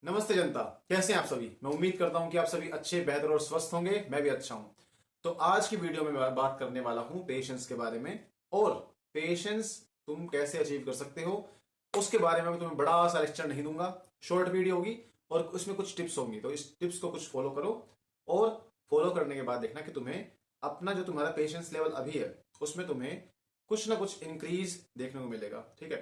नमस्ते जनता, कैसे हैं आप सभी। मैं उम्मीद करता हूं कि आप सभी अच्छे, बेहतर और स्वस्थ होंगे। मैं भी अच्छा हूं। तो आज की वीडियो में मैं बात करने वाला हूं पेशेंस के बारे में, और पेशेंस तुम कैसे अचीव कर सकते हो उसके बारे में मैं तुम्हें बड़ा सा लेक्चर नहीं दूंगा। शॉर्ट वीडियो होगी और उसमें कुछ टिप्स होंगी, तो इस टिप्स को कुछ फॉलो करो। और फॉलो करने के बाद देखना कि तुम्हें अपना जो तुम्हारा पेशेंस लेवल अभी है उसमें तुम्हें कुछ ना कुछ इंक्रीज देखने को मिलेगा। ठीक है,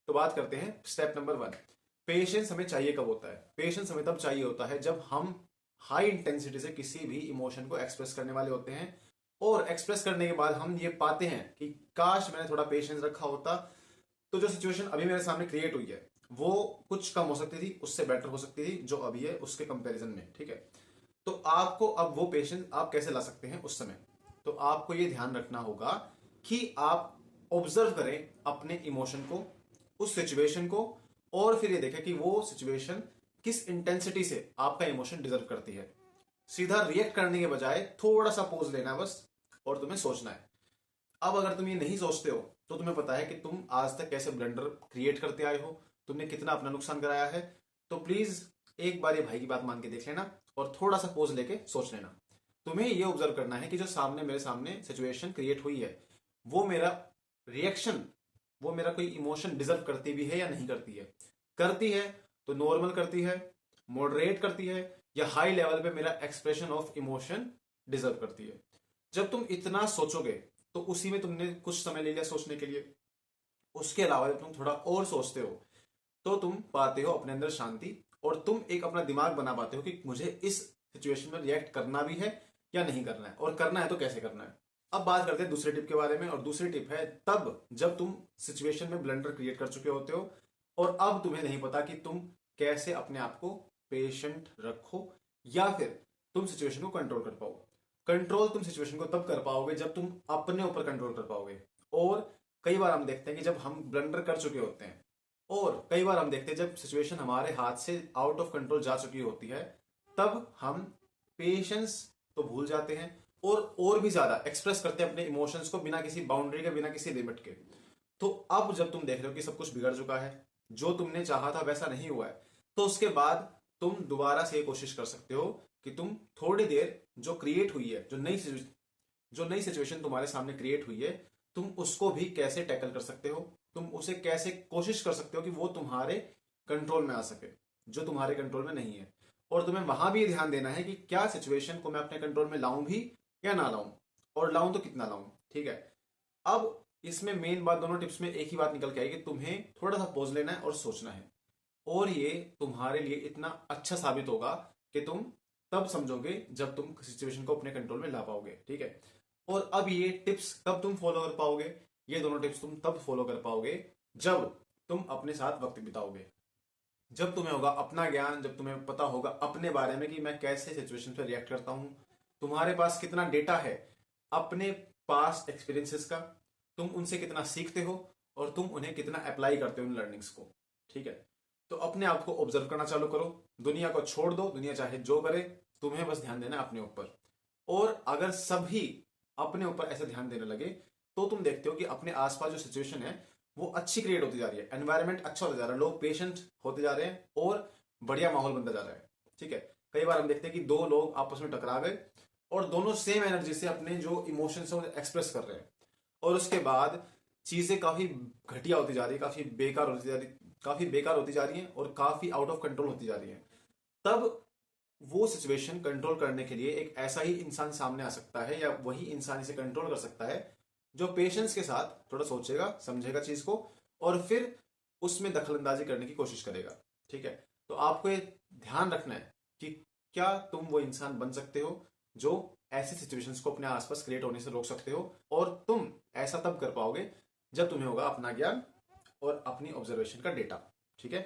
तो बात करते हैं स्टेप नंबर 1। पेशेंस हमें चाहिए कब होता है? पेशेंस हमें तब चाहिए होता है जब हम हाई इंटेंसिटी से किसी भी इमोशन को एक्सप्रेस करने वाले होते हैं, और एक्सप्रेस करने के बाद हम ये पाते हैं कि काश मैंने थोड़ा पेशेंस रखा होता तो जो सिचुएशन अभी मेरे सामने क्रिएट हुई है वो कुछ कम हो सकती थी, उससे बेटर हो सकती थी जो अभी है उसके कंपैरिजन में। ठीक है, तो आपको अब वो पेशेंस आप कैसे ला सकते हैं उस समय? तो आपको ये ध्यान रखना होगा कि आप ऑब्जर्व करें अपने इमोशन को, उस सिचुएशन को, और फिर ये देखें कि वो सिचुएशन किस इंटेंसिटी से आपका इमोशन डिजर्व करती है। सीधा रिएक्ट करने के बजाय थोड़ा सा पॉज लेना है बस, और तुम्हें सोचना है। अब अगर तुम ये नहीं सोचते हो तो तुम्हें पता है कि तुम आज तक कैसे ब्लंडर क्रिएट करते आए हो, तुमने कितना अपना नुकसान कराया है। तो प्लीज एक बार ये भाई की बात मान के देख लेना और थोड़ा सा पोज लेके सोच लेना। तुम्हें ये ऑब्जर्व करना है कि जो सामने मेरे सामने सिचुएशन क्रिएट हुई है वो मेरा रिएक्शन, वो मेरा कोई इमोशन डिजर्व करती भी है या नहीं करती है। करती है तो नॉर्मल करती है, मॉडरेट करती है, या हाई लेवल पे मेरा एक्सप्रेशन ऑफ इमोशन डिजर्व करती है। जब तुम इतना सोचोगे तो उसी में तुमने कुछ समय ले लिया सोचने के लिए। उसके अलावा जब तुम थोड़ा और सोचते हो तो तुम पाते हो अपने अंदर शांति, और तुम एक अपना दिमाग बना पाते हो कि मुझे इस सिचुएशन में रिएक्ट करना भी है या नहीं करना है, और करना है तो कैसे करना है। अब बात करते हैं दूसरे टिप के बारे में, और दूसरी टिप है तब जब तुम सिचुएशन में ब्लंडर क्रिएट कर चुके होते हो और अब तुम्हें नहीं पता कि तुम कैसे अपने आप को पेशेंट रखो या फिर तुम सिचुएशन को कंट्रोल कर पाओ। कंट्रोल तुम सिचुएशन को तब कर पाओगे जब तुम अपने ऊपर कंट्रोल कर पाओगे। और कई बार हम देखते हैं कि जब हम ब्लंडर कर चुके होते हैं, और कई बार हम देखते हैं जब सिचुएशन हमारे हाथ से आउट ऑफ कंट्रोल जा चुकी होती है, तब हम पेशेंस तो भूल जाते हैं और भी ज्यादा एक्सप्रेस करते हैं अपने इमोशंस को बिना किसी बाउंड्री के, बिना किसी लिमिट के। तो अब जब तुम देख रहे हो कि सब कुछ बिगड़ चुका है, जो तुमने चाहा था वैसा नहीं हुआ है, तो उसके बाद तुम दोबारा से कोशिश कर सकते हो कि तुम थोड़ी देर जो क्रिएट हुई है, जो नई सिचुएशन तुम्हारे सामने क्रिएट हुई है, तुम उसको भी कैसे टैकल कर सकते हो, तुम उसे कैसे कोशिश कर सकते हो कि वो तुम्हारे कंट्रोल में आ सके, जो तुम्हारे कंट्रोल में नहीं है। और तुम्हें वहां भी ध्यान देना है कि क्या सिचुएशन को मैं अपने कंट्रोल में लाऊं भी या ना लाऊं, और लाऊं तो कितना लाऊं। ठीक है, अब इसमें मेन बात, दोनों टिप्स में एक ही बात निकल के आएगी, तुम्हें थोड़ा सा पॉज लेना है और सोचना है। और ये तुम्हारे लिए इतना अच्छा साबित होगा कि तुम तब समझोगे जब तुम सिचुएशन को अपने कंट्रोल में ला पाओगे। ठीक है, और अब ये टिप्स कब तुम फॉलो कर पाओगे? ये दोनों टिप्स तुम तब फॉलो कर पाओगे जब तुम अपने साथ वक्त बिताओगे, जब तुम्हें होगा अपना ज्ञान, जब तुम्हें पता होगा अपने बारे में कि मैं कैसे सिचुएशन पर रिएक्ट करता हूं। तुम्हारे पास कितना डेटा है अपने पास एक्सपीरियंसेस का, तुम उनसे कितना सीखते हो और तुम उन्हें कितना अप्लाई करते हो उन लर्निंग्स को। ठीक है, तो अपने आप को ऑब्जर्व करना चालू करो, दुनिया को छोड़ दो, दुनिया चाहे जो करे, तुम्हें बस ध्यान देना है अपने ऊपर। और अगर सभी अपने ऊपर ऐसे ध्यान देने लगे तो तुम देखते हो कि अपने आसपास जो सिचुएशन है वो अच्छी क्रिएट होती जा रही है, एनवायरमेंट अच्छा होता जा रहा है, लोग पेशेंट होते जा रहे हैं और बढ़िया माहौल बनता जा रहा है। ठीक है, कई बार हम देखते हैं कि दो लोग आपस में टकरा गए और दोनों सेम एनर्जी से अपने जो इमोशंस है एक्सप्रेस कर रहे हैं, और उसके बाद चीजें काफी घटिया होती जा रही है, काफी बेकार होती जा रही है और काफी आउट ऑफ कंट्रोल होती जा रही है। तब वो सिचुएशन कंट्रोल करने के लिए एक ऐसा ही इंसान सामने आ सकता है, या वही इंसान इसे कंट्रोल कर सकता है जो पेशेंस के साथ थोड़ा सोचेगा, समझेगा चीज को, और फिर उसमें दखलंदाजी करने की कोशिश करेगा। ठीक है, तो आपको ये ध्यान रखना है कि क्या तुम वो इंसान बन सकते हो जो ऐसी सिचुएशंस को अपने आसपास क्रिएट होने से रोक सकते हो, और तुम ऐसा तब कर पाओगे जब तुम्हें होगा अपना ज्ञान और अपनी ऑब्जर्वेशन का डेटा। ठीक है,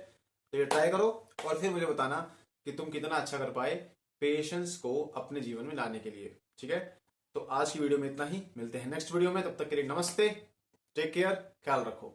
तो ये ट्राई करो और फिर मुझे बताना कि तुम कितना अच्छा कर पाए पेशेंस को अपने जीवन में लाने के लिए। ठीक है, तो आज की वीडियो में इतना ही, मिलते हैं नेक्स्ट वीडियो में, तब तक के लिए नमस्ते, टेक केयर, ख्याल रखो।